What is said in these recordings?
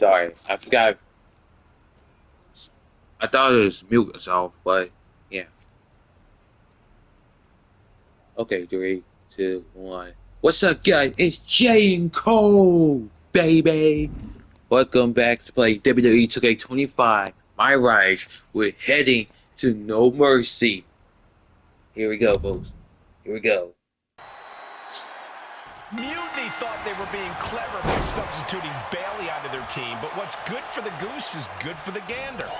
Sorry, I forgot. I thought it was mute was off, but yeah. Okay, 3, 2, 1. What's up, guys? It's Jay and Cole, baby. Welcome back to play WWE 2K25. MyRise. We're heading to No Mercy. Here we go, folks. Here we go. Mutiny thought they were being clever by substituting Bailey onto their team, but what's good for the goose is good for the gander.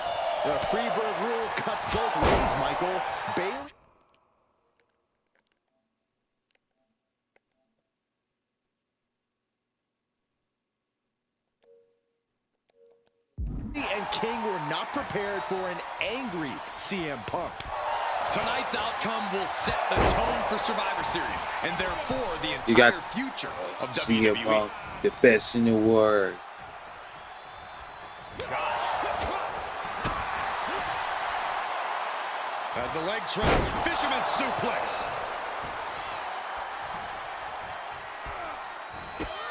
The Freebird rule cuts both ways, Michael. Bailey and King were not prepared for an angry CM Punk. Tonight's outcome will set the tone for Survivor Series, and therefore the entire future of CM WWE. Punk, the best in the world. As the leg trap, fisherman suplex.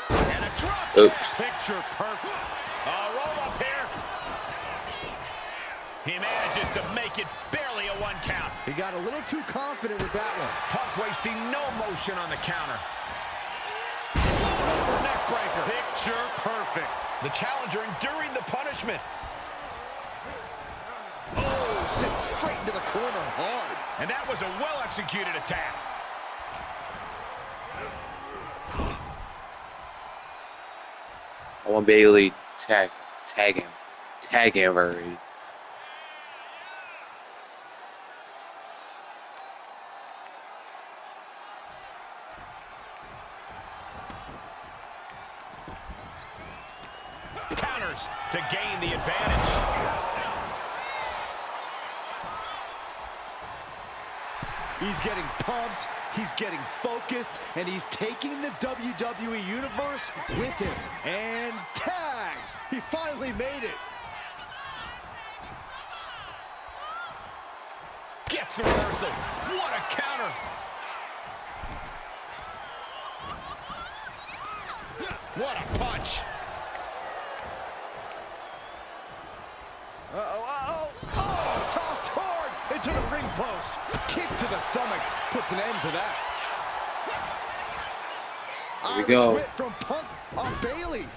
And a drop Oops. kick. Picture perfect. Roll up here. He manages to make it barely a 1 count. He got a little too confident with that one. Punk wasting no motion on the counter. Neck breaker. Picture perfect. The challenger enduring the punishment. Oh, sent straight into the corner hard. And that was a well-executed attack. I want Bailey tag him, already. Counters to gain the advantage. He's getting pumped, he's getting focused, and he's taking the WWE Universe with him. And tag! He finally made it. Gets the reversal. What a counter. What a punch. Oh, tossed hard into the ring post. Kick to the stomach puts an end to that. Here we go. Irish whip from Punk on Bailey.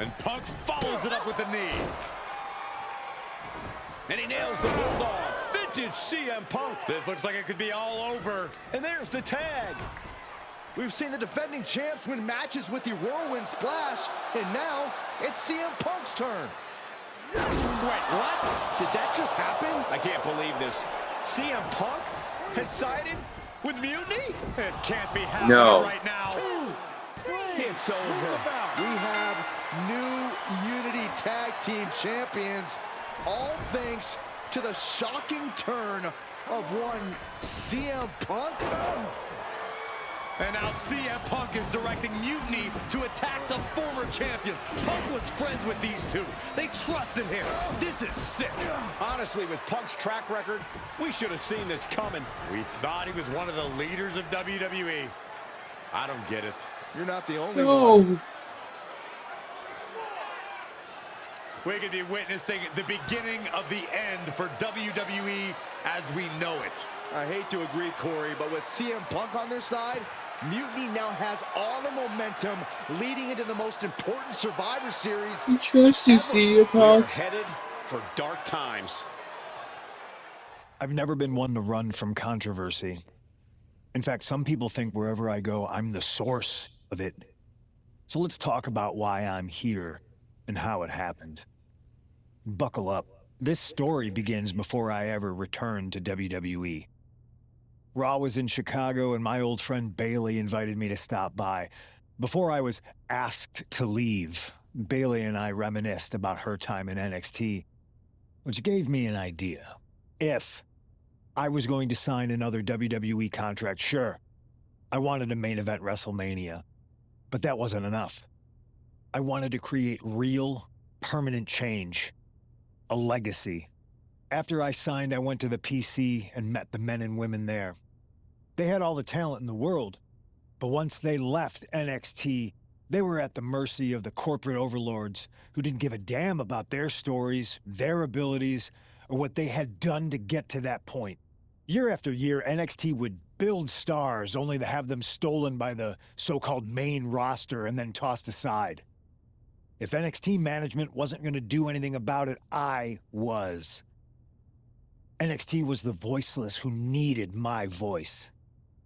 And Punk follows it up with the knee. And he nails the bulldog. Vintage CM Punk. This looks like it could be all over. And there's the tag. We've seen the defending champs win matches with the whirlwind splash, and now it's CM Punk's turn. Wait, what? Did that just happen? I can't believe this. CM Punk has sided with Mutiny? This can't be happening No. right now. It's over. We have new Unity Tag Team Champions, all thanks to the shocking turn of one CM Punk. And now CM Punk is directing Mutiny to attack the former champions. Punk was friends with these two. They trusted him. This is sick. Honestly, with Punk's track record, we should have seen this coming. We thought he was one of the leaders of WWE. I don't get it. You're not the only one. No. We could be witnessing the beginning of the end for WWE as we know it. I hate to agree, Corey, but with CM Punk on their side, Mutiny now has all the momentum leading into the most important Survivor Series. You trust you, CM We're Punk? headed for dark times. I've never been one to run from controversy. In fact, some people think wherever I go, I'm the source of it. So let's talk about why I'm here and how it happened. Buckle up. This story begins before I ever returned to WWE. Raw was in Chicago and my old friend Bailey invited me to stop by. Before I was asked to leave, Bailey and I reminisced about her time in NXT, which gave me an idea. If I was going to sign another WWE contract, sure, I wanted a main event WrestleMania, but that wasn't enough. I wanted to create real, permanent change, a legacy. After I signed, I went to the PC and met the men and women there. They had all the talent in the world, but once they left NXT, They were at the mercy of the corporate overlords who didn't give a damn about their stories, their abilities, or what they had done to get to that point. Year after year, NXT would build stars only to have them stolen by the so-called main roster and then tossed aside. If NXT management wasn't going to do anything about it, I was. NXT was the voiceless who needed my voice.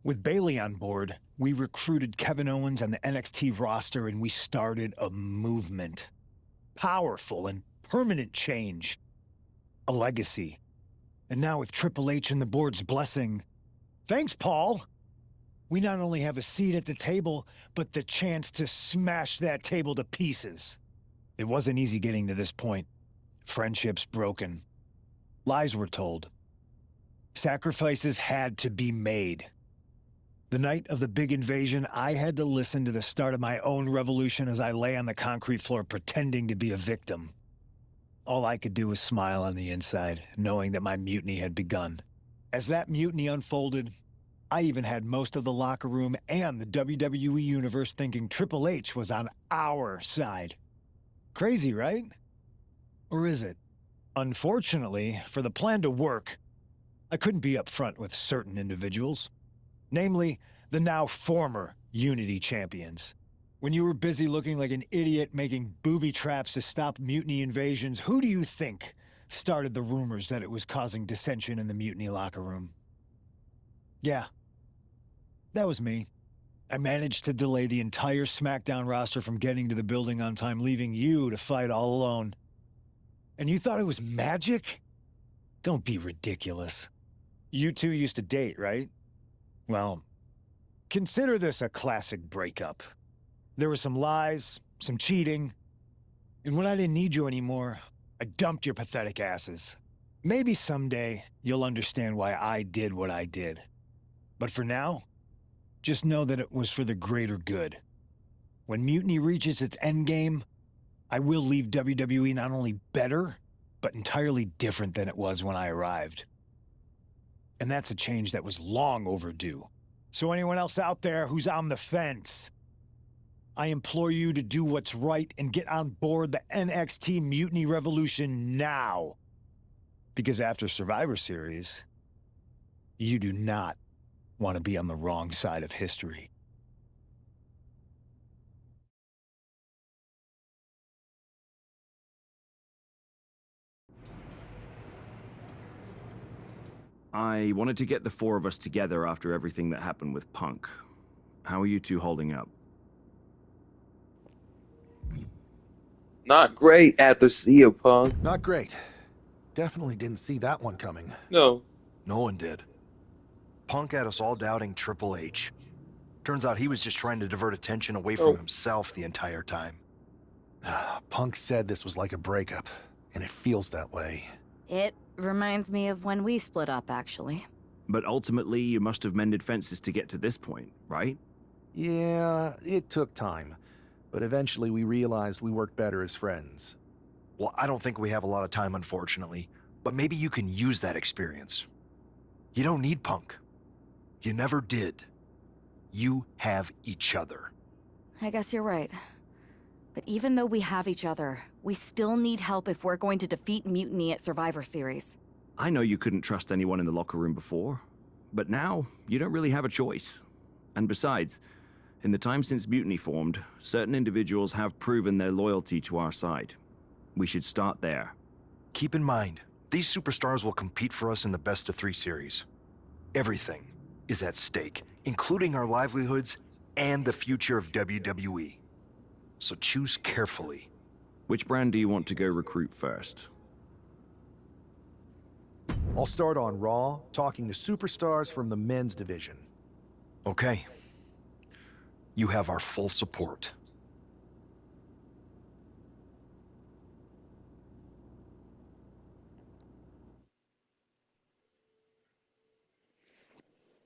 With Bayley on board, we recruited Kevin Owens and the NXT roster, and we started a movement. Powerful and permanent change. A legacy. And now with Triple H and the board's blessing, thanks, Paul! We not only have a seat at the table, but the chance to smash that table to pieces. It wasn't easy getting to this point. Friendships broken. Lies were told. Sacrifices had to be made. The night of the big invasion, I had to listen to the start of my own revolution as I lay on the concrete floor pretending to be a victim. All I could do was smile on the inside, knowing that my mutiny had begun. As that mutiny unfolded, I even had most of the locker room and the WWE Universe thinking Triple H was on our side. Crazy, right? Or is it? Unfortunately, for the plan to work, I couldn't be upfront with certain individuals. Namely, the now former Unity champions. When you were busy looking like an idiot making booby traps to stop mutiny invasions, who do you think started the rumors that it was causing dissension in the mutiny locker room? Yeah, that was me. I managed to delay the entire SmackDown roster from getting to the building on time, leaving you to fight all alone. And you thought it was magic? Don't be ridiculous. You two used to date, right? Well, consider this a classic breakup. There were some lies, some cheating, and when I didn't need you anymore, I dumped your pathetic asses. Maybe someday you'll understand why I did what I did. But for now, just know that it was for the greater good. When Mutiny reaches its endgame, I will leave WWE not only better, but entirely different than it was when I arrived. And that's a change that was long overdue. So anyone else out there who's on the fence, I implore you to do what's right and get on board the NXT Mutiny Revolution now. Because after Survivor Series, you do not want to be on the wrong side of history. I wanted to get the four of us together after everything that happened with Punk. How are you two holding up? Not great after CM Punk. Not great. Definitely didn't see that one coming. No. No one did. Punk had us all doubting Triple H. Turns out he was just trying to divert attention away from himself the entire time. Punk said this was like a breakup, and it feels that way. It reminds me of when we split up, actually. But ultimately, you must have mended fences to get to this point, right? Yeah, it took time. But eventually we realized we worked better as friends. Well, I don't think we have a lot of time, unfortunately. But maybe you can use that experience. You don't need Punk. You never did. You have each other. I guess you're right. But even though we have each other, we still need help if we're going to defeat Mutiny at Survivor Series. I know you couldn't trust anyone in the locker room before, but now you don't really have a choice. And besides, in the time since Mutiny formed, certain individuals have proven their loyalty to our side. We should start there. Keep in mind, these superstars will compete for us in the best-of-3 series. Everything is at stake, including our livelihoods and the future of WWE. So choose carefully. Which brand do you want to go recruit first? I'll start on Raw, talking to superstars from the men's division. Okay. You have our full support.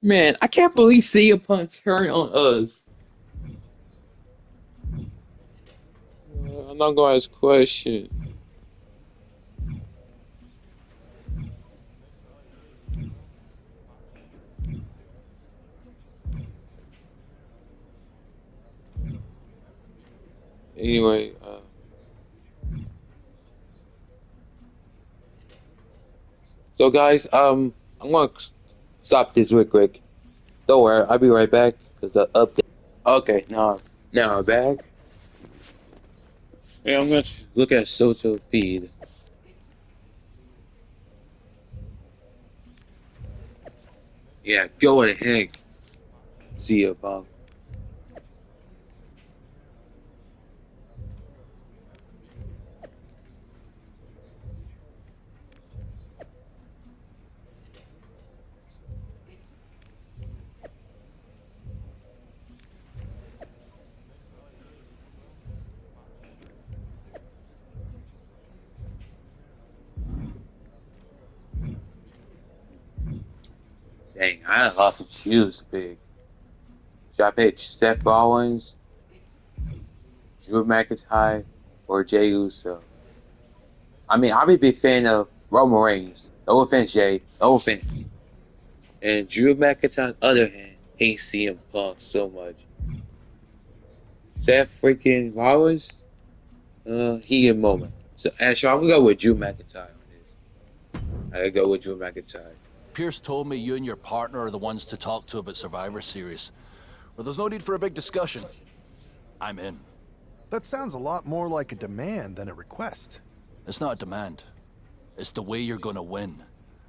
Man, I can't believe CM Punk turned on us. I'm not gonna ask a question. Anyway, so guys, I'm gonna stop this real quick. Don't worry, I'll be right back because the update. Okay, now I'm back. Yeah, I'm gonna look at social feed. Yeah, go ahead. See you, Punk. Dang, I had lots of shoes to pick. Should I pick Seth Rollins, Drew McIntyre, or Jey Uso? I mean, I'm a big fan of Roman Reigns. No offense, Jay. No offense. And Drew McIntyre, on the other hand, hates CM Punk so much. Seth freaking Rollins, he a moment. So actually, I'm gonna go with Drew McIntyre on this. I gotta go with Drew McIntyre. Pierce told me you and your partner are the ones to talk to about Survivor Series. Well, there's no need for a big discussion. I'm in. That sounds a lot more like a demand than a request. It's not a demand. It's the way you're gonna win.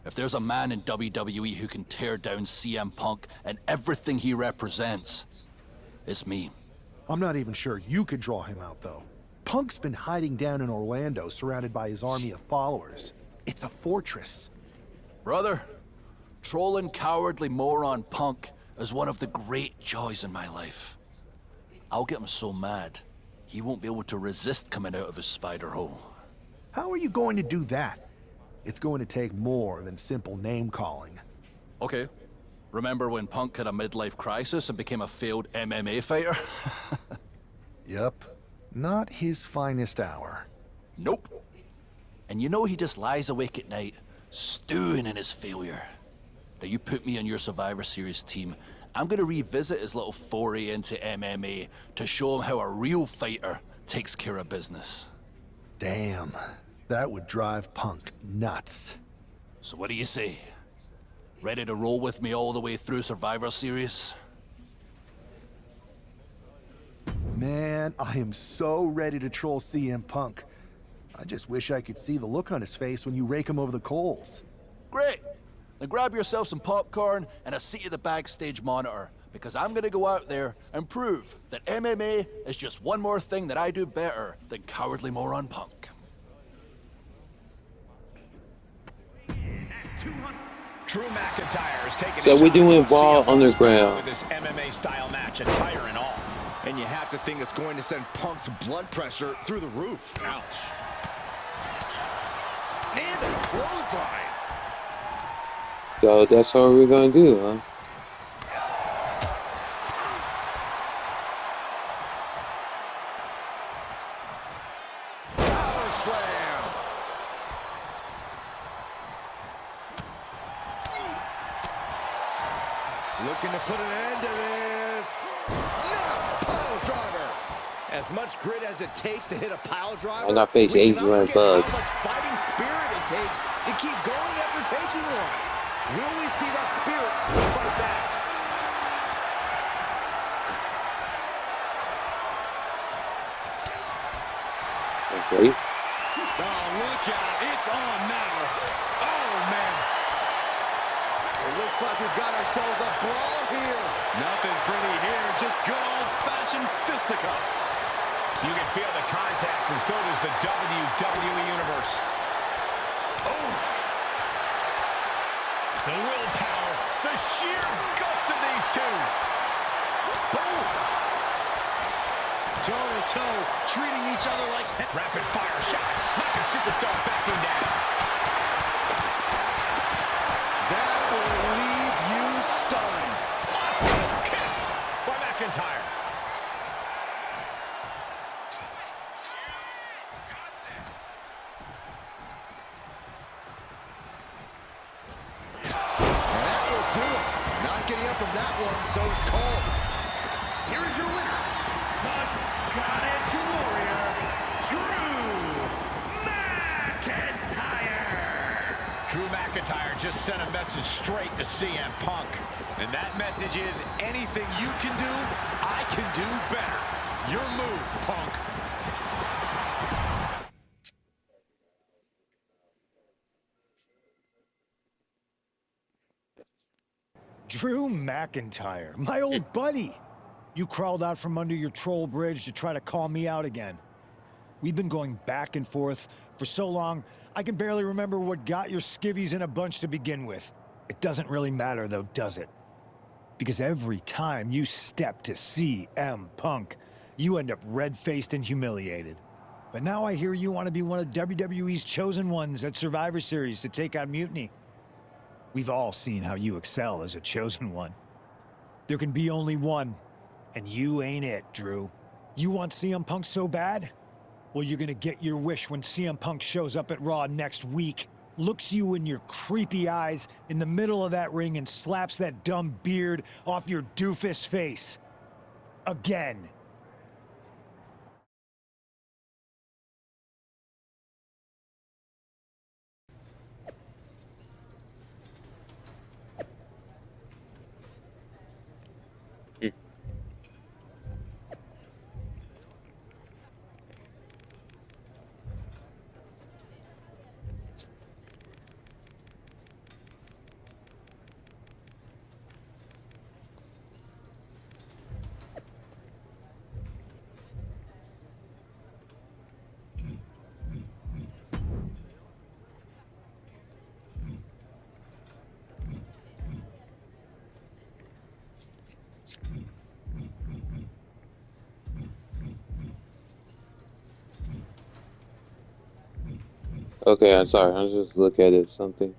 If there's a man in WWE who can tear down CM Punk and everything he represents, it's me. I'm not even sure you could draw him out, though. Punk's been hiding down in Orlando, surrounded by his army of followers. It's a fortress. Brother, trolling cowardly moron Punk is one of the great joys in my life. I'll get him so mad, he won't be able to resist coming out of his spider hole. How are you going to do that? It's going to take more than simple name-calling. Okay. Remember when Punk had a midlife crisis and became a failed MMA fighter? Yep. Not his finest hour. Nope. And you know he just lies awake at night, stewing in his failure. Now you put me on your Survivor Series team, I'm gonna revisit his little foray into MMA to show him how a real fighter takes care of business. Damn. That would drive Punk nuts. So what do you say? Ready to roll with me all the way through Survivor Series? Man, I am so ready to troll CM Punk. I just wish I could see the look on his face when you rake him over the coals. Great! Then grab yourself some popcorn and a seat at the backstage monitor, because I'm gonna go out there and prove that MMA is just one more thing that I do better than cowardly moron Punk. Drew McIntyre is taking So we're doing Raw Underground. with this MMA style match, attire and all. And you have to think it's going to send Punk's blood pressure through the roof. Ouch. And a clothesline. So that's how we're gonna do, huh? Power slam. Looking to put an end to this. Snap! Pile driver. As much grit as it takes to hit a pile driver, I'm not face we Adrian cannot forget Bug. how much fighting spirit it takes to keep going after taking one. Will we see that spirit to fight back? Okay. Oh, look out. It's on now. Oh, man. It looks like we've got ourselves a brawl here. Nothing pretty here. Just good old-fashioned fisticuffs. You can feel the contact, and so does the WWE Universe. Oh, The willpower, the sheer guts of these two. boom. Toe-to-toe, treating each other like... Rapid fire shots. Not the superstar backing down. That will leave you stunned. Austin kiss by McIntyre. And that will do it. Not getting up from that one, so it's called. Here is your winner, the Scottish Warrior, Drew McIntyre. Drew McIntyre just sent a message straight to CM Punk. And that message is, anything you can do, I can do better. Your move, Punk. Drew McIntyre, my old buddy. You crawled out from under your troll bridge to try to call me out again. We've been going back and forth for so long, I can barely remember what got your skivvies in a bunch to begin with. It doesn't really matter though, does it? Because every time you step to CM Punk, you end up red-faced and humiliated. But now I hear you want to be one of WWE's chosen ones at Survivor Series to take on Mutiny. We've all seen how you excel as a chosen one. There can be only one, and you ain't it, Drew. You want CM Punk so bad? Well, you're gonna get your wish when CM Punk shows up at Raw next week, looks you in your creepy eyes in the middle of that ring and slaps that dumb beard off your doofus face. Again. Okay, I'm sorry. I'll just look at it. Something.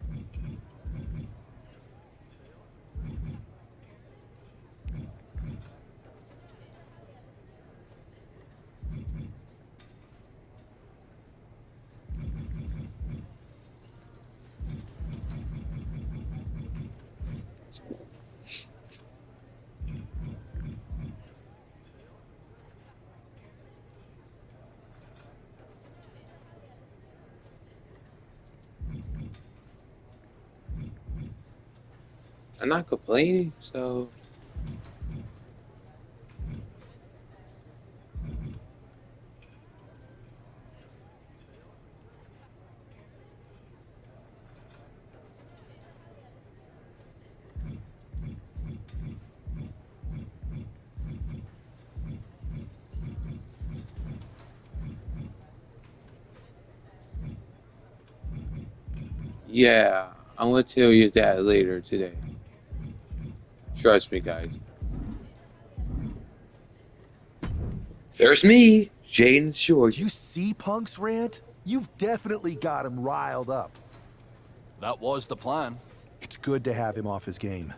I'm not complaining, so. Yeah, I'm gonna tell you that later today. Trust me, guys. There's me, Jaden Short. Did you see Punk's rant? You've definitely got him riled up. That was the plan. It's good to have him off his game.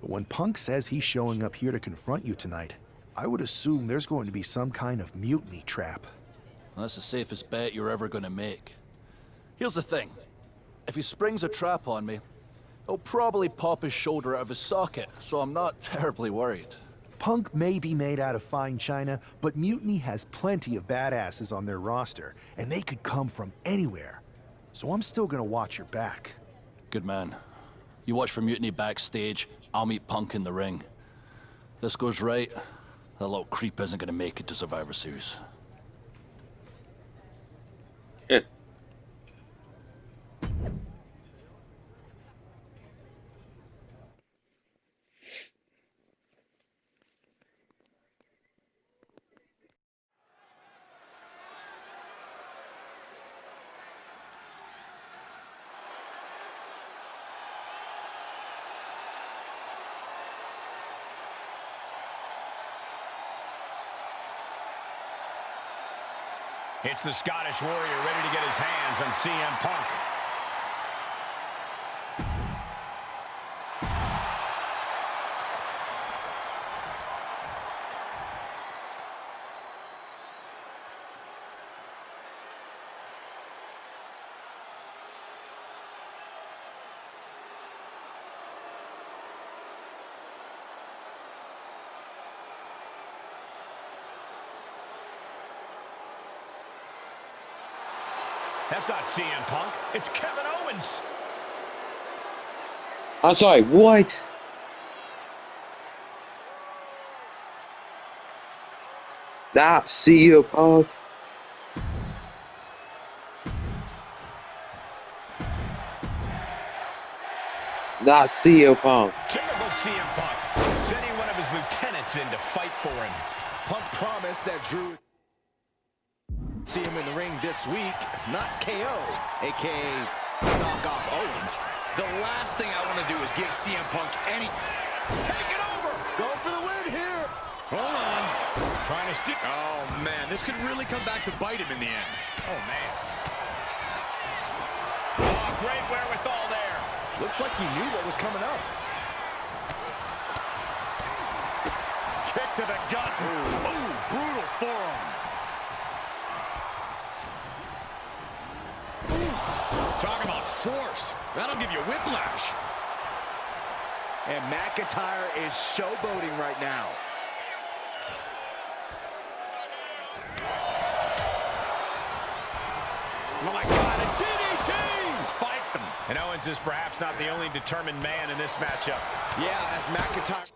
But when Punk says he's showing up here to confront you tonight, I would assume there's going to be some kind of mutiny trap. That's the safest bet you're ever gonna make. Here's the thing. If he springs a trap on me, he'll probably pop his shoulder out of his socket, so I'm not terribly worried. Punk may be made out of fine china, but Mutiny has plenty of badasses on their roster, and they could come from anywhere. So I'm still gonna watch your back. Good man. You watch for Mutiny backstage, I'll meet Punk in the ring. This goes right, that little creep isn't gonna make it to Survivor Series. It's the Scottish Warrior ready to get his hands on CM Punk. That's not CM Punk. It's Kevin Owens. I'm sorry, what? Not CM Punk. Not CM Punk. Typical CM Punk. Sending one of his lieutenants in to fight for him. Punk promised that Drew see him in the ring this week, not KO, a.k.a. knock off Owens. The last thing I want to do is give CM Punk any... Take it over! Going for the win here! Hold on. Trying to stick. Oh, man, this could really come back to bite him in the end. Oh, man. Oh, great wherewithal there. Looks like he knew what was coming up. Kick to the gut. Ooh, brutal forearm. Talk about force. That'll give you whiplash. And McIntyre is showboating right now. Oh, my God, a DDT! Spiked them. And Owens is perhaps not the only determined man in this matchup. Yeah, as McIntyre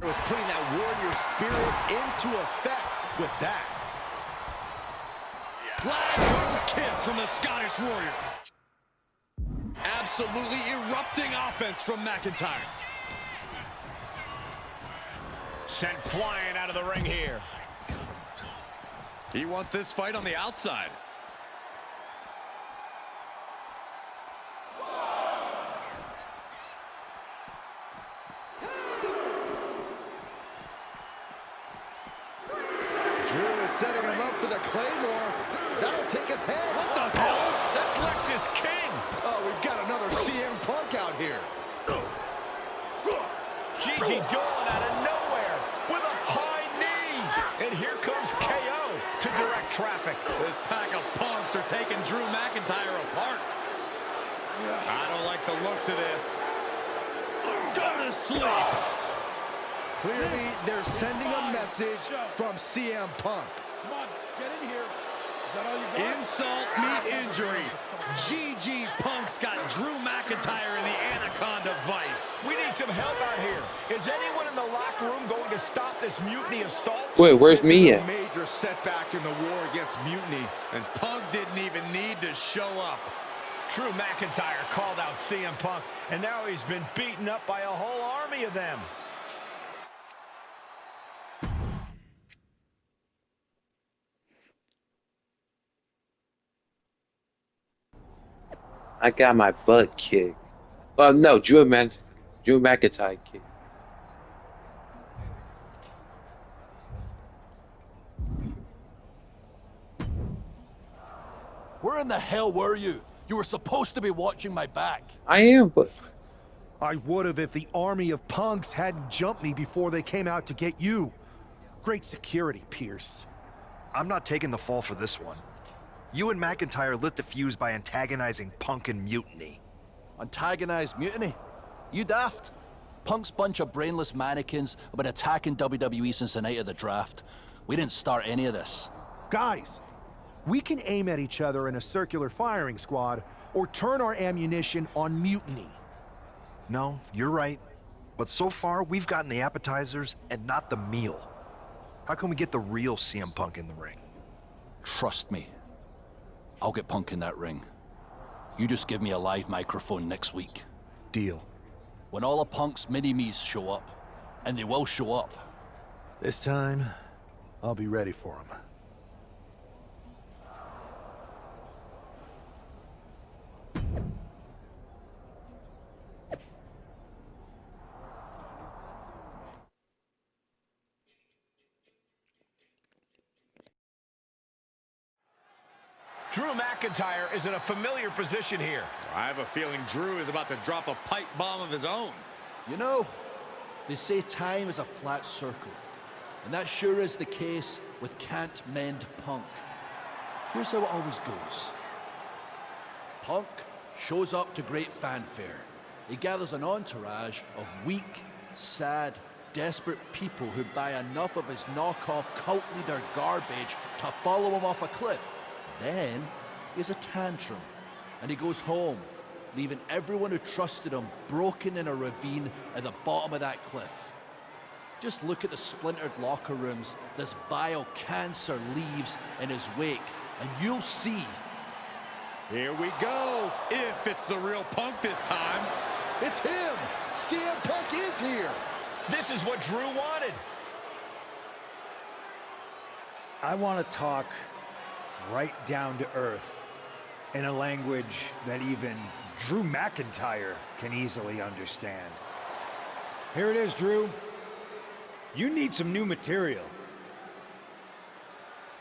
was putting that warrior spirit into effect with that. Glasgow kiss from the Scottish Warrior. Absolutely erupting offense from McIntyre. Sent flying out of the ring here. He wants this fight on the outside. Drew is setting him up for the Claymore. That'll take his head. What the hell? That's Lexus King. Oh, we've got another CM Punk out here. Gigi Dolan out of nowhere with a high knee. And here comes KO to direct traffic. This pack of punks are taking Drew McIntyre apart. I don't like the looks of this. I'm gonna sleep. Clearly, they're sending a message from CM Punk. Come on, get in here. Is that all you got? Insult meet injury. GG Punk's got Drew McIntyre in the Anaconda Vice. We need some help out here. Is anyone in the locker room going to stop this mutiny assault? Wait, where's This me is a at? major setback in the war against mutiny. And Punk didn't even need to show up. Drew McIntyre called out CM Punk, and now he's been beaten up by a whole army of them. I got my butt kicked. Well, no, Drew McIntyre kicked. Where in the hell were you? You were supposed to be watching my back. I am, but I would have if the army of punks hadn't jumped me before they came out to get you. Great security, Pierce. I'm not taking the fall for this one. You and McIntyre lit the fuse by antagonizing Punk and Mutiny. Antagonized mutiny? You daft? Punk's bunch of brainless mannequins have been attacking WWE since the night of the draft. We didn't start any of this. Guys, we can aim at each other in a circular firing squad or turn our ammunition on Mutiny. No, you're right. But so far, we've gotten the appetizers and not the meal. How can we get the real CM Punk in the ring? Trust me. I'll get Punk in that ring. You just give me a live microphone next week. Deal. When all of Punk's mini-me's show up, and they will show up. This time, I'll be ready for him. Drew McIntyre is in a familiar position here. I have a feeling Drew is about to drop a pipe bomb of his own. You know, they say time is a flat circle. And that sure is the case with Can't Mend Punk. Here's how it always goes. Punk shows up to great fanfare. He gathers an entourage of weak, sad, desperate people who buy enough of his knockoff cult leader garbage to follow him off a cliff. Then he has a tantrum, and he goes home, leaving everyone who trusted him broken in a ravine at the bottom of that cliff. Just look at the splintered locker rooms this vile cancer leaves in his wake, and you'll see. Here we go. If it's the real Punk this time. It's him! CM Punk is here! This is what Drew wanted. I want to talk right down to earth in a language that even Drew McIntyre can easily understand. Here it is, Drew. You need some new material.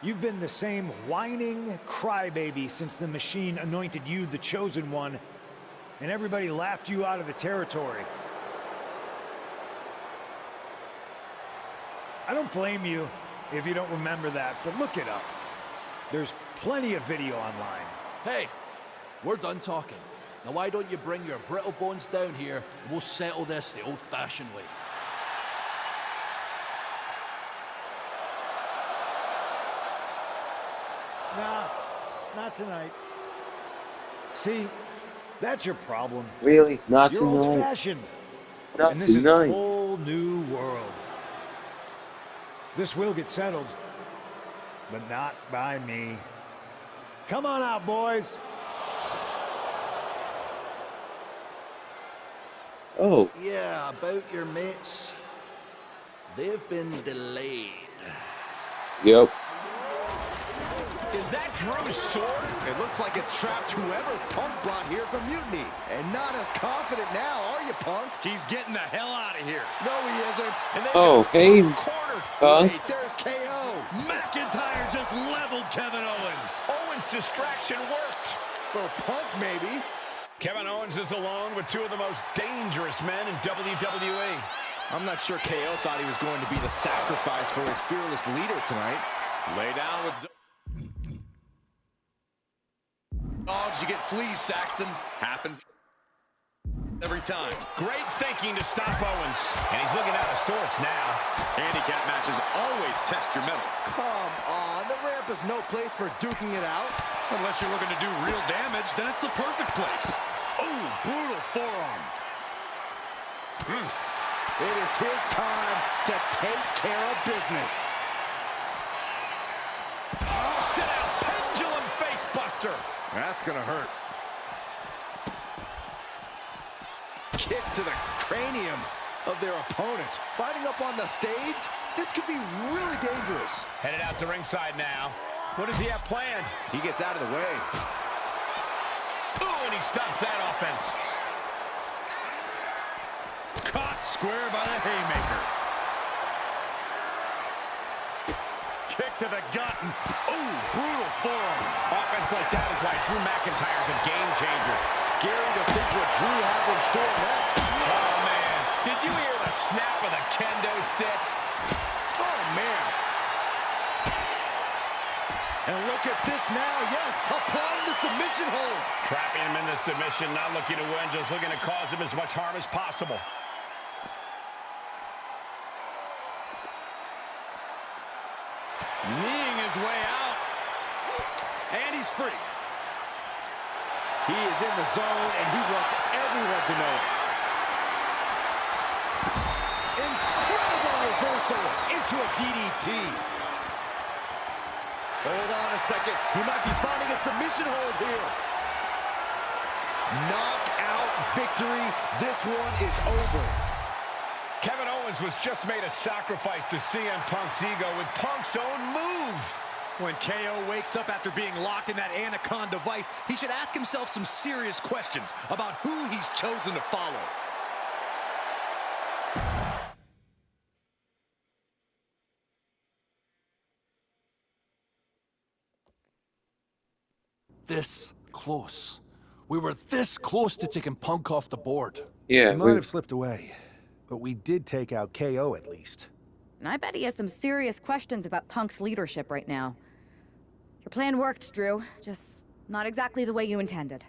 You've been the same whining crybaby since the Machine anointed you the Chosen One, and everybody laughed you out of the territory. I don't blame you if you don't remember that, but look it up. There's plenty of video online. Hey, we're done talking. Now why don't you bring your brittle bones down here and we'll settle this the old-fashioned way. Nah, not tonight. See, that's your problem. Really? Not You're tonight. old-fashioned. Not And this is a tonight. whole new world. This will get settled, but not by me. Come on out, boys. Oh, Yeah, about your mates. They've been delayed. yep. Is that Drew's sword? It looks like it's trapped whoever Punk brought here from Mutiny. And not as confident now, are you, Punk? He's getting the hell out of here. No, he isn't. And they've Oh, got hey, Punk cornered. Punk. Wait, there's KO. McIntyre just leveled Kevin Owens. Owens' distraction worked. For Punk, maybe. Kevin Owens is alone with two of the most dangerous men in WWE. I'm not sure KO thought he was going to be the sacrifice for his fearless leader tonight. Lay down with dogs. You get fleas, Saxton. Happens every time. Great thinking to stop Owens. And he's looking out of sorts now. Handicap matches always test your mettle. Come on, the ramp is no place for duking it out. Unless you're looking to do real damage, then it's the perfect place. Oh, brutal forearm. It is his time to take care of business. Oh, sit out. Pendulum face buster. That's gonna hurt. Kicks to the cranium of their opponent. Fighting up on the stage, this could be really dangerous. Headed out to ringside now. What does he have planned? He gets out of the way. Ooh, and he stops that offense. Caught square by the haymaker. Kick to the gut. And, ooh, brutal forearm. Offense like that is why Drew McIntyre's a game changer. Scary to think what Drew has in store next. Oh, man. Did you hear the snap of the kendo stick? Oh, man. And look at this now. Yes, applying the submission hold. Trapping him in the submission, not looking to win, just looking to cause him as much harm as possible. Kneeing his way out. And he's free. He is in the zone, and he wants everyone to know it. Incredible reversal into a DDT. Hold on a second. He might be finding a submission hold here. Knockout victory. This one is over. Kevin Owens was just made a sacrifice to CM Punk's ego with Punk's own move. When KO wakes up after being locked in that Anaconda vice, he should ask himself some serious questions about who he's chosen to follow. This close. We were this close to taking Punk off the board. Yeah, We might have slipped away, but we did take out KO at least. And I bet he has some serious questions about Punk's leadership right now. Your plan worked, Drew. Just not exactly the way you intended.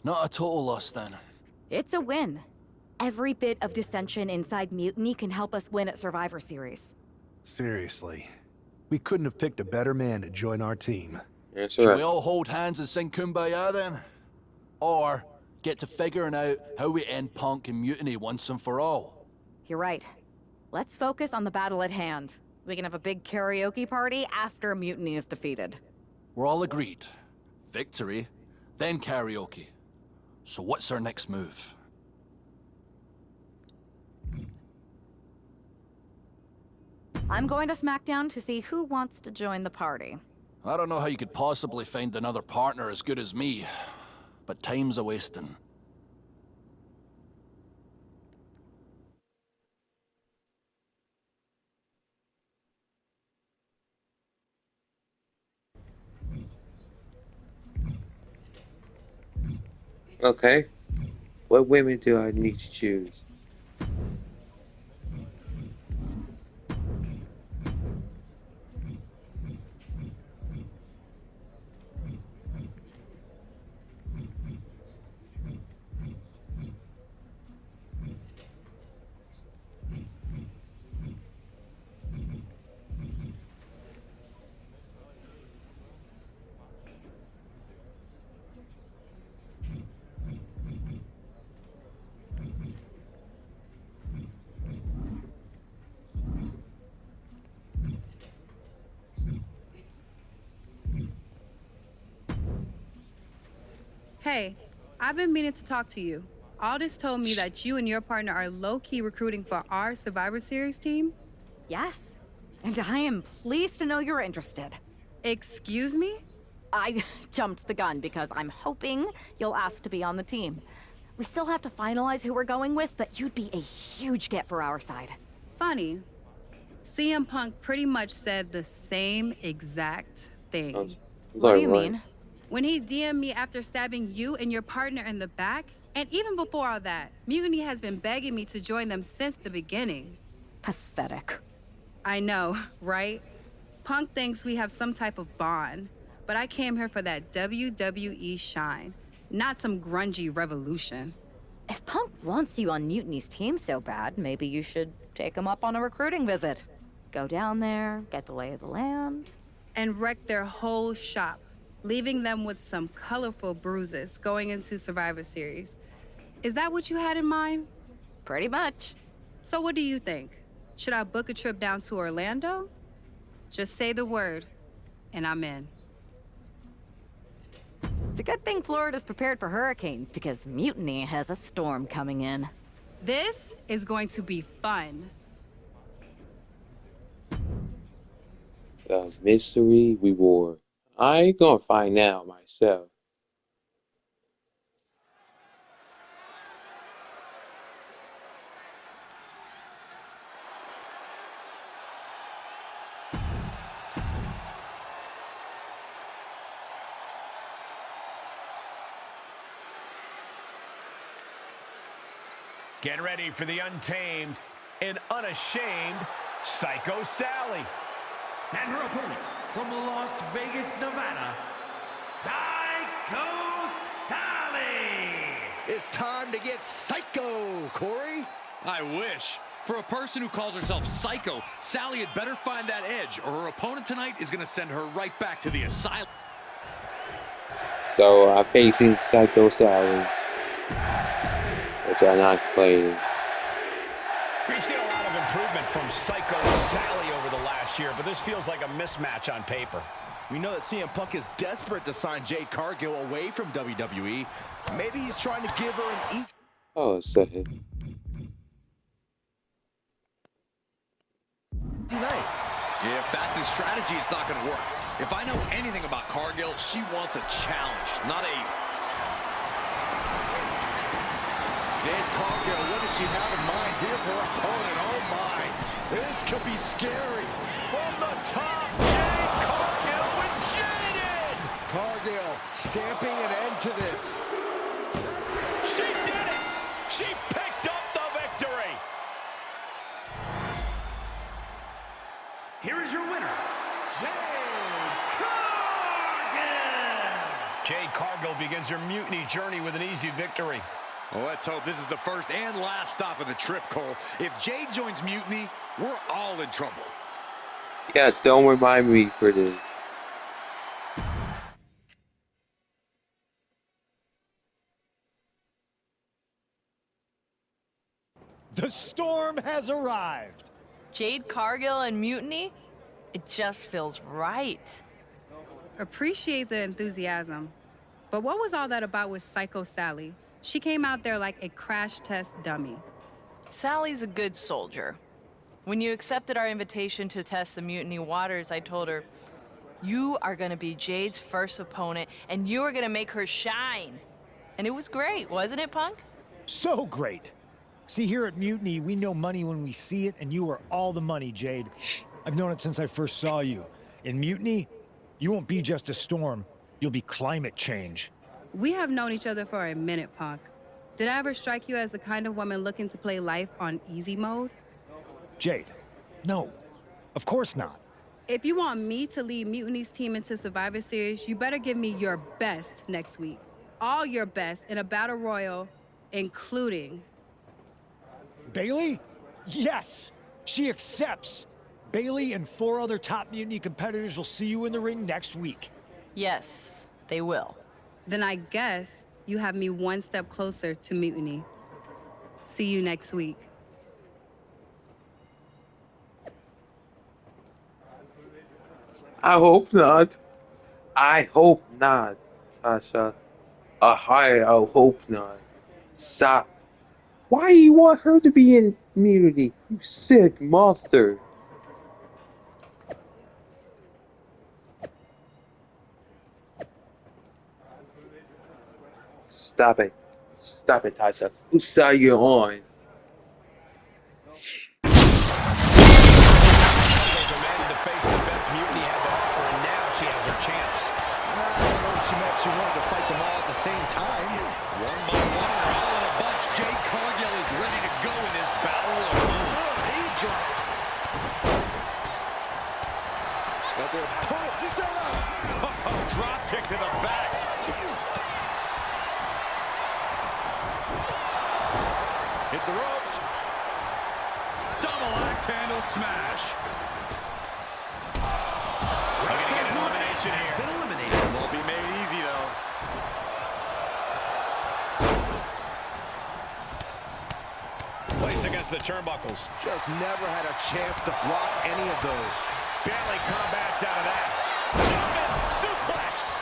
Not a total loss, then. It's a win. Every bit of dissension inside Mutiny can help us win at Survivor Series. Seriously. We couldn't have picked a better man to join our team. That's Should right. we all hold hands and sing Kumbaya then? Or get to figuring out how we end Punk and Mutiny once and for all? You're right. Let's focus on the battle at hand. We can have a big karaoke party after Mutiny is defeated. We're all agreed. Victory, then karaoke. So what's our next move? I'm going to SmackDown to see who wants to join the party. I don't know how you could possibly find another partner as good as me, but time's a wasting. Okay. What women do I need to choose? Hey, I've been meaning to talk to you. Aldous told me that you and your partner are low-key recruiting for our Survivor Series team. Yes, and I am pleased to know you're interested. Excuse me? I jumped the gun because I'm hoping you'll ask to be on the team. We still have to finalize who we're going with, but you'd be a huge get for our side. Funny. CM Punk pretty much said the same exact thing. What do you mean? When he DM'd me after stabbing you and your partner in the back, and even before all that, Mutiny has been begging me to join them since the beginning. Pathetic. I know, right? Punk thinks we have some type of bond, but I came here for that WWE shine, not some grungy revolution. If Punk wants you on Mutiny's team so bad, maybe you should take him up on a recruiting visit. Go down there, get the lay of the land. And wreck their whole shop, leaving them with some colorful bruises going into Survivor Series. Is that what you had in mind? Pretty much. So what do you think? Should I book a trip down to Orlando? Just say the word, and I'm in. It's a good thing Florida's prepared for hurricanes, because Mutiny has a storm coming in. This is going to be fun. The mystery reward. I ain't gonna find out myself. Get ready for the untamed and unashamed Psycho Sally. And her opponent from Las Vegas, Nevada, Psycho Sally! It's time to get psycho, Corey. I wish. For a person who calls herself Psycho, Sally had better find that edge, or her opponent tonight is going to send her right back to the asylum. So I'm facing Psycho Sally, which I'm not complaining. We've seen a lot of improvement from Psycho Sally over the last year, but this feels like a mismatch on paper. We know that CM Punk is desperate to sign Jade Cargill away from WWE. Maybe he's trying to give her an easy Oh, a second. night. If that's his strategy, it's not going to work. If I know anything about Cargill, she wants a challenge, not a... Jade Cargill, what does she have in mind here for her opponent? Oh my, this could be scary. From the top, Jade Cargill with Jaded! Cargill stamping an end to this. She did it! She picked up the victory! Here is your winner, Jade Cargill! Jade Cargill begins her Mutiny journey with an easy victory. Well, let's hope this is the first and last stop of the trip, Cole. If Jade joins Mutiny, we're all in trouble. Yeah, don't remind me for this. The storm has arrived. Jade Cargill and Mutiny? It just feels right. Appreciate the enthusiasm. But what was all that about with Psycho Sally? She came out there like a crash test dummy. Sally's a good soldier. When you accepted our invitation to test the Mutiny waters, I told her, you are gonna be Jade's first opponent, and you are gonna make her shine. And it was great, wasn't it, Punk? So great. See, here at Mutiny, we know money when we see it, and you are all the money, Jade. I've known it since I first saw you. In Mutiny, you won't be just a storm. You'll be climate change. We have known each other for a minute, Punk. Did I ever strike you as the kind of woman looking to play life on easy mode? Jade, no. Of course not. If you want me to lead Mutiny's team into Survivor Series, you better give me your best next week. All your best in a battle royal, including... Bailey? Yes! She accepts! Bailey and 4 other top Mutiny competitors will see you in the ring next week. Yes, they will. Then I guess you have me one step closer to Mutiny. See you next week. I hope not. I hope not, Tasha. I hope not. Stop. Why do you want her to be in Mutiny? You sick monster. Stop it. Stop it, Tasha. Whose side you're on? She wanted to fight them all at the same time. One by one, or all in a bunch, Jade Cargill is ready to go in this battle royal. He dropped. Got their opponent set up. Drop kick to the back. Hit the ropes. Double axe handle smash. Looking to get an elimination here. Won't be made easy, though. Placed against the turnbuckles. Just never had a chance to block any of those. Barely combats out of that. German suplex.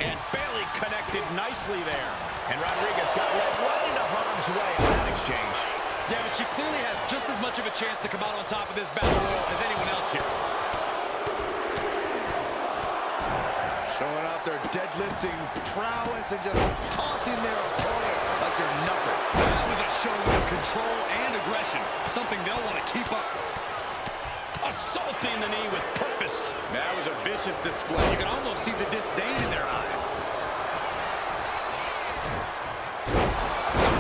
And Bailey connected nicely there. And Rodriguez got right into harm's way on that exchange. Yeah, but she clearly has just as much of a chance to come out on top of this battle royal as anyone else here. Showing off their deadlifting prowess and just tossing their opponent like they're nothing. That was a show of control and aggression, something they'll want to keep up. Assaulting the knee with purpose. That was a vicious display. You can almost see the disdain in their eyes.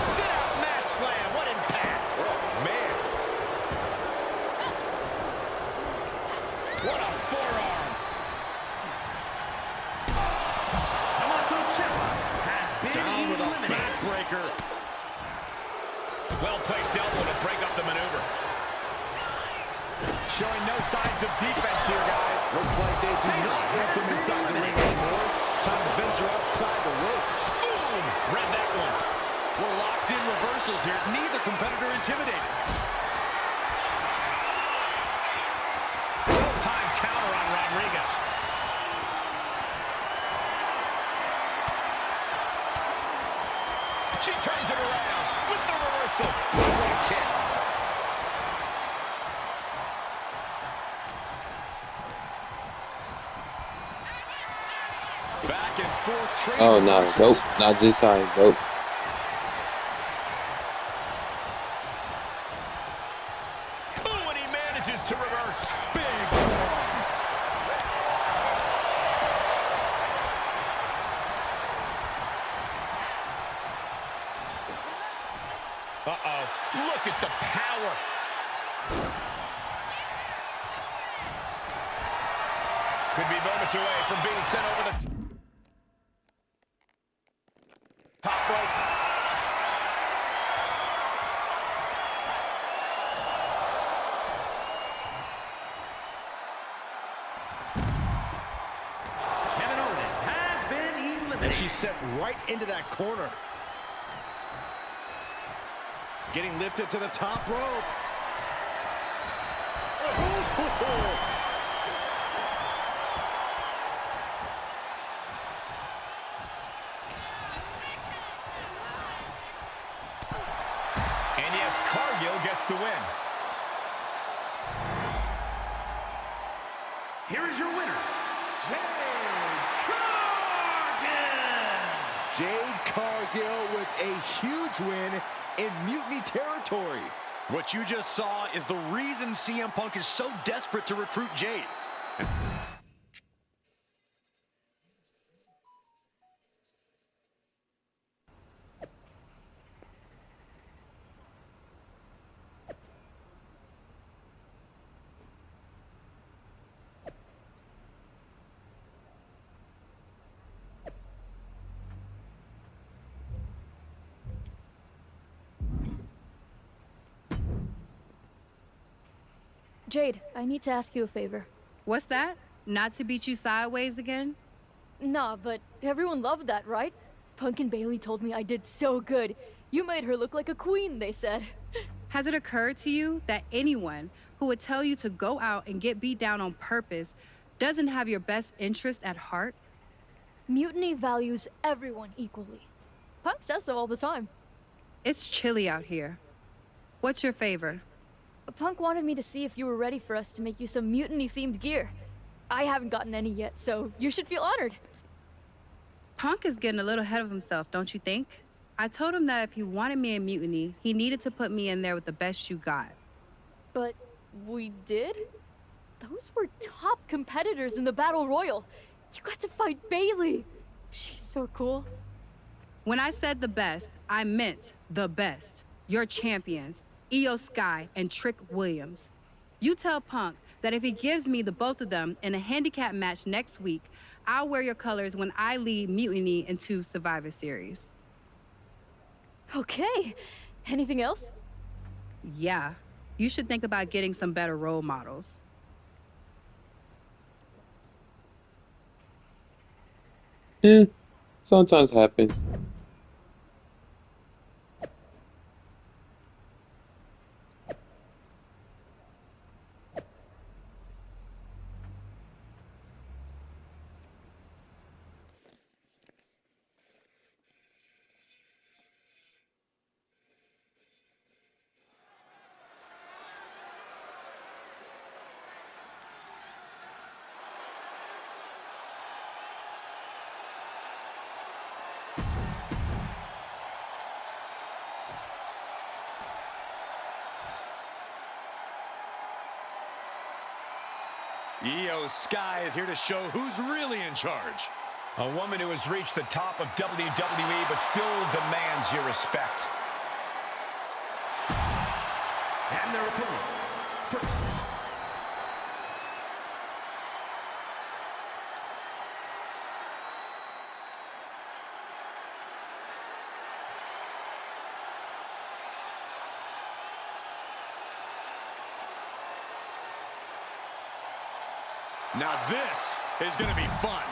Sit-out mat slam. What impact. Oh, man. What a forearm. Down with a backbreaker. Well-placed elbow to break up the maneuver. Showing no signs of defense here, guys. Looks like they do not want them inside the ring anymore. Time to venture outside the ropes. Boom! Read that one. We're locked in reversals here. Neither competitor intimidated. Full-time counter on Rodriguez. She turns it around with the reversal. What a kick. Back and forth trade. Oh no, nope, not this time, nope. Ooh, and he manages to reverse. Big forearm. Uh-oh. Look at the power. Could be moments away from being sent over the... She's sent right into that corner. Getting lifted to the top rope. Oh! And yes, Cargill gets the win. Here is your winner, Jade Cargill! Jade Cargill with a huge win in Mutiny territory. What you just saw is the reason CM Punk is so desperate to recruit Jade. Jade, I need to ask you a favor. What's that? Not to beat you sideways again? Nah, but everyone loved that, right? Punk and Bailey told me I did so good. You made her look like a queen, they said. Has it occurred to you that anyone who would tell you to go out and get beat down on purpose doesn't have your best interest at heart? Mutiny values everyone equally. Punk says so all the time. It's chilly out here. What's your favor? Punk wanted me to see if you were ready for us to make you some mutiny-themed gear. I haven't gotten any yet, so you should feel honored. Punk is getting a little ahead of himself, don't you think? I told him that if he wanted me in Mutiny, he needed to put me in there with the best you got. But we did? Those were top competitors in the Battle Royal. You got to fight Bailey. She's so cool. When I said the best, I meant the best. Your champions, Io Sky and Trick Williams. You tell Punk that if he gives me the both of them in a handicap match next week, I'll wear your colors when I lead Mutiny into Survivor Series. Okay. Anything else? Yeah. You should think about getting some better role models. Sometimes happens. Io Sky is here to show who's really in charge. A woman who has reached the top of WWE but still demands your respect. And their opponents, first. Now this is going to be fun.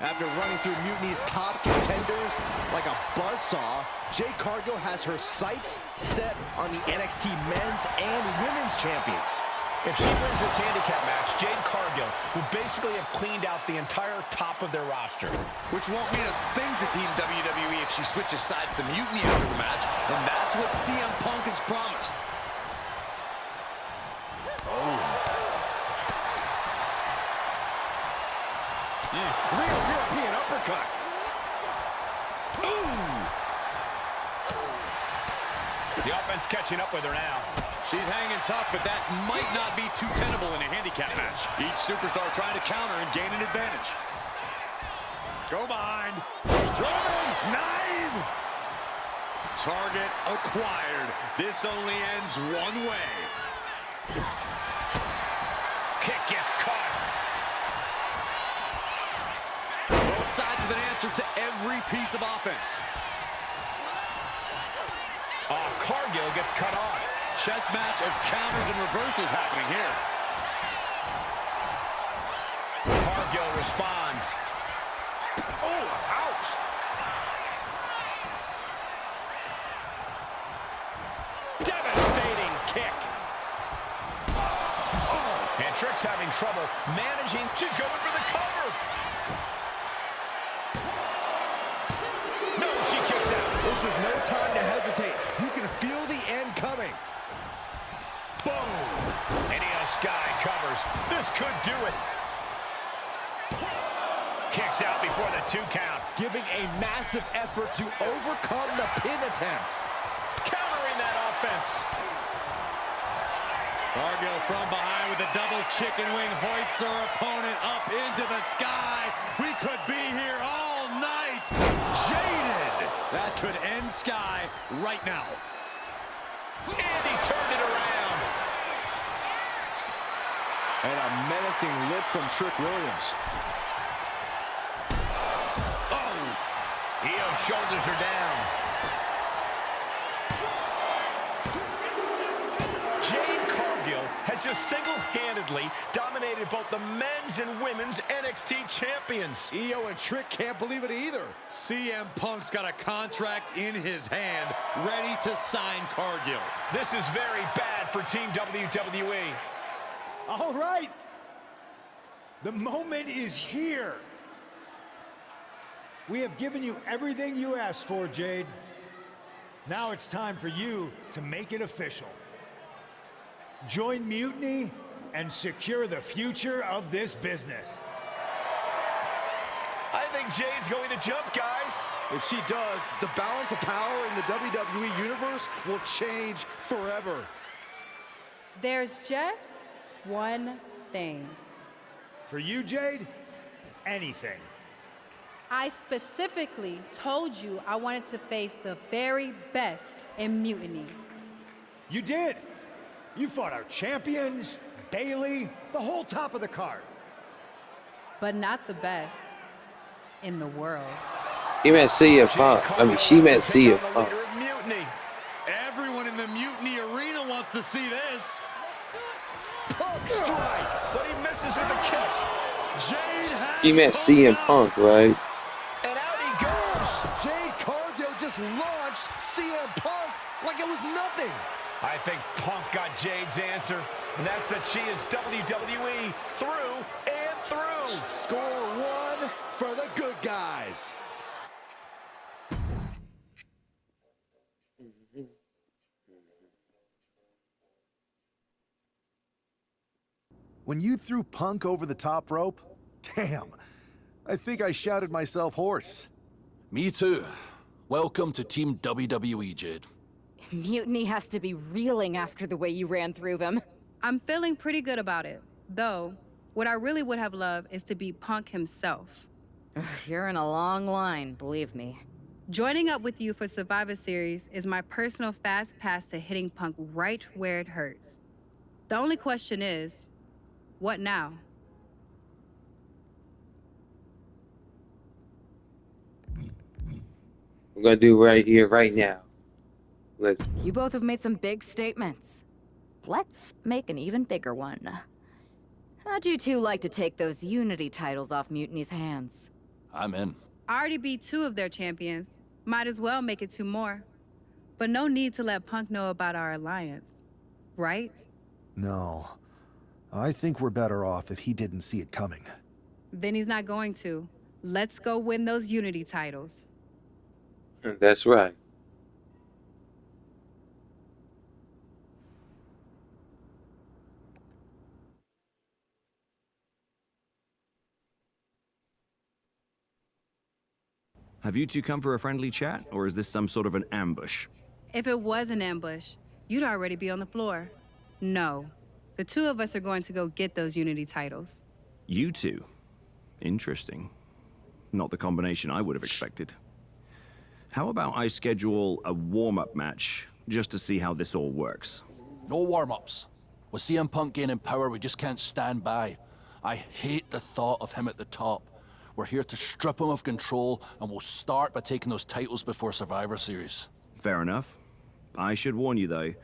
After running through Mutiny's top contenders like a buzzsaw, Jade Cargill has her sights set on the NXT men's and women's champions. If she wins this handicap match, Jade Cargill will basically have cleaned out the entire top of their roster. Which won't mean a thing to Team WWE if she switches sides to Mutiny after the match, and that's what CM Punk has promised. Real European uppercut. The offense catching up with her now. She's hanging tough, but that might not be too tenable in a handicap match. Each superstar trying to counter and gain an advantage. Go behind. German 9. Target acquired. This only ends one way. Kick gets caught. Both sides with an answer to every piece of offense. Oh, Cargill gets cut off. Chess match of counters and reversals happening here. responds. Oh, ouch! Devastating kick. Oh, and Trick's having trouble managing. She's going for the cover. No, she kicks out. This is no time to hesitate. You can feel the end coming. Boom! And Io Sky covers. This could do it. Kicks out before the 2 count. Giving a massive effort to overcome the pin attempt. Countering that offense. Cargill from behind with a double chicken wing, hoists her opponent up into the sky. We could be here all night. Jaded. That could end Sky right now. And he turned it around. And a menacing lip from Trick Williams. Oh! Io shoulders her down. Jade Cargill has just single-handedly dominated both the men's and women's NXT champions. Io and Trick can't believe it either. CM Punk's got a contract in his hand, ready to sign Cargill. This is very bad for Team WWE. All right. The moment is here. We have given you everything you asked for, Jade. Now it's time for you to make it official. Join Mutiny and secure the future of this business. I think Jade's going to jump, guys. If she does, the balance of power in the WWE Universe will change forever. There's just one thing. For you, Jade, anything. I specifically told you I wanted to face the very best in Mutiny. You did. You fought our champions, Bailey, the whole top of the card. But not the best in the world. He meant CM Punk. I mean, she meant CM Punk. Everyone in the Mutiny arena wants to see this. Punk strikes, but he misses with the kick. Jade has She meant CM Punk, right? And out he goes. Jade Cargill just launched CM Punk like it was nothing. I think Punk got Jade's answer, and that's that she is WWE through and through. Score 1 for the good guys. When you threw Punk over the top rope, damn, I think I shouted myself hoarse. Me too. Welcome to Team WWE, Jade. Mutiny has to be reeling after the way you ran through them. I'm feeling pretty good about it. Though, what I really would have loved is to beat Punk himself. You're in a long line, believe me. Joining up with you for Survivor Series is my personal fast pass to hitting Punk right where it hurts. The only question is, what now? We're gonna do right here, right now. Let's. You both have made some big statements. Let's make an even bigger one. How'd you two like to take those Unity titles off Mutiny's hands? I'm in. I already beat 2 of their champions. Might as well make it 2 more. But no need to let Punk know about our alliance, right? No. I think we're better off if he didn't see it coming. Then he's not going to. Let's go win those Unity titles. That's right. Have you two come for a friendly chat, or is this some sort of an ambush? If it was an ambush, you'd already be on the floor. No. The 2 of us are going to go get those Unity titles. You two? Interesting. Not the combination I would have expected. How about I schedule a warm-up match, just to see how this all works? No warm-ups. With CM Punk gaining power, we just can't stand by. I hate the thought of him at the top. We're here to strip him of control, and we'll start by taking those titles before Survivor Series. Fair enough. I should warn you, though,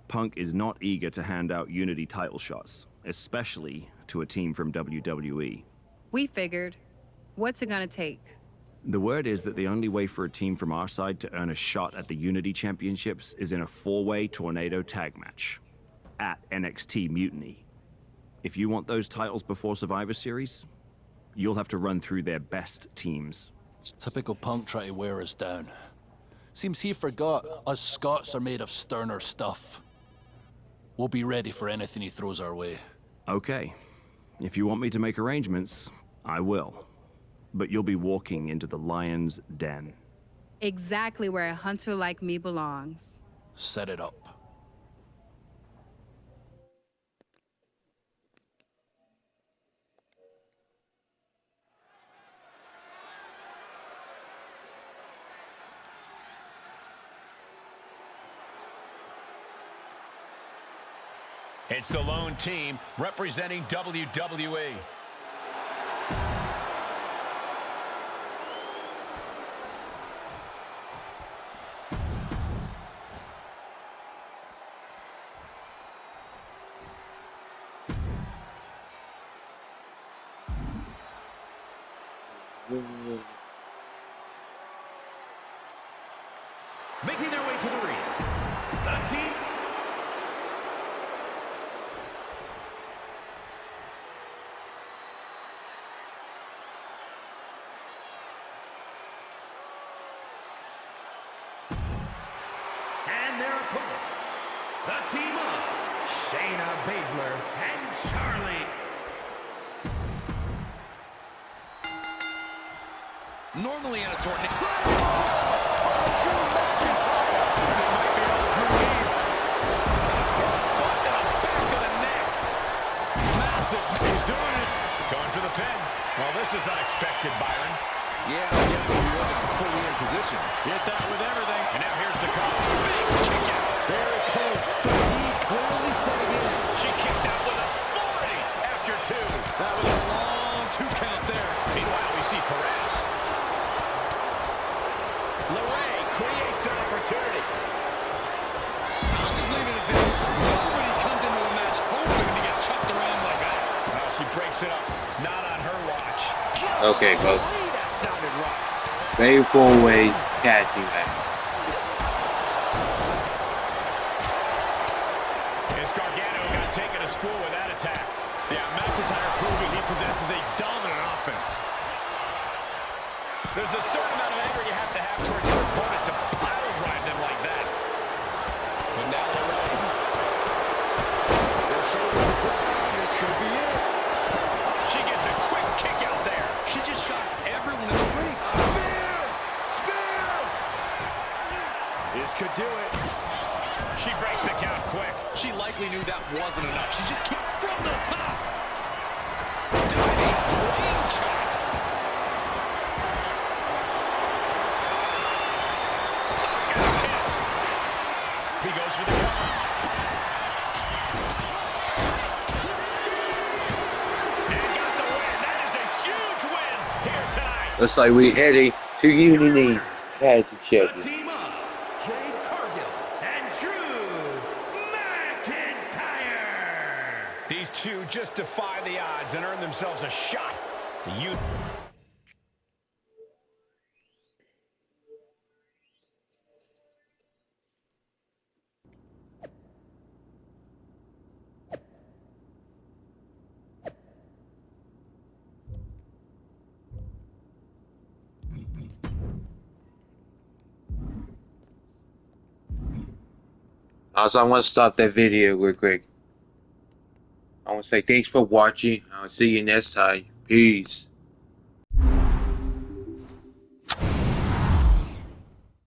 Punk is not eager to hand out Unity title shots, especially to a team from WWE. We figured. What's it gonna take? The word is that the only way for a team from our side to earn a shot at the Unity Championships is in a 4-way tornado tag match at NXT Mutiny. If you want those titles before Survivor Series, you'll have to run through their best teams. Typical Punk try to wear us down. Seems he forgot us Scots are made of sterner stuff. We'll be ready for anything he throws our way. Okay. If you want me to make arrangements, I will. But you'll be walking into the lion's den. Exactly where a hunter like me belongs. Set it up. It's the lone team representing WWE. Making their way to the ring, the team. And their opponents, the team of Shayna Baszler and Charlie. Normally in a tornado. Well, this is unexpected, Byron. Yeah, I guess he wasn't fully in position. Hit that with everything. And now here's the call. Big kick out. Very close. Fatigue clearly setting in. She kicks out with authority after 2. That was a long 2 count there. Meanwhile, we see Perez. LeRae creates an opportunity. I'll just leave it at this. Nobody comes into a match hoping to get chucked around like that. Well, she breaks it up. Not on her watch. Okay, folks. That sounded rough. Very 4-way tag team match. Is Gargano got taken to school with that attack? Yeah, McIntyre proving he possesses a dominant offense. There's a certain amount of anger you have to have towards your opponent to pile drive them like that. And now they're ready. Their shoulders are down. This could be it. She gets a quick kick out there. She just shocked everyone in the ring. Spear! Spear! This could do it. She breaks the count quick. She likely knew that wasn't enough. She just kicked from the top. Diving brain chop. He goes for the cover. And got the win. That is a huge win here tonight. Looks like we're heading to Unity Tag Team Champions. Team up, Jade Cargill and Drew McIntyre. These two just defy the odds and earn themselves a shot. The Also, I want to stop that video real quick. I want to say thanks for watching. I'll see you next time. Peace.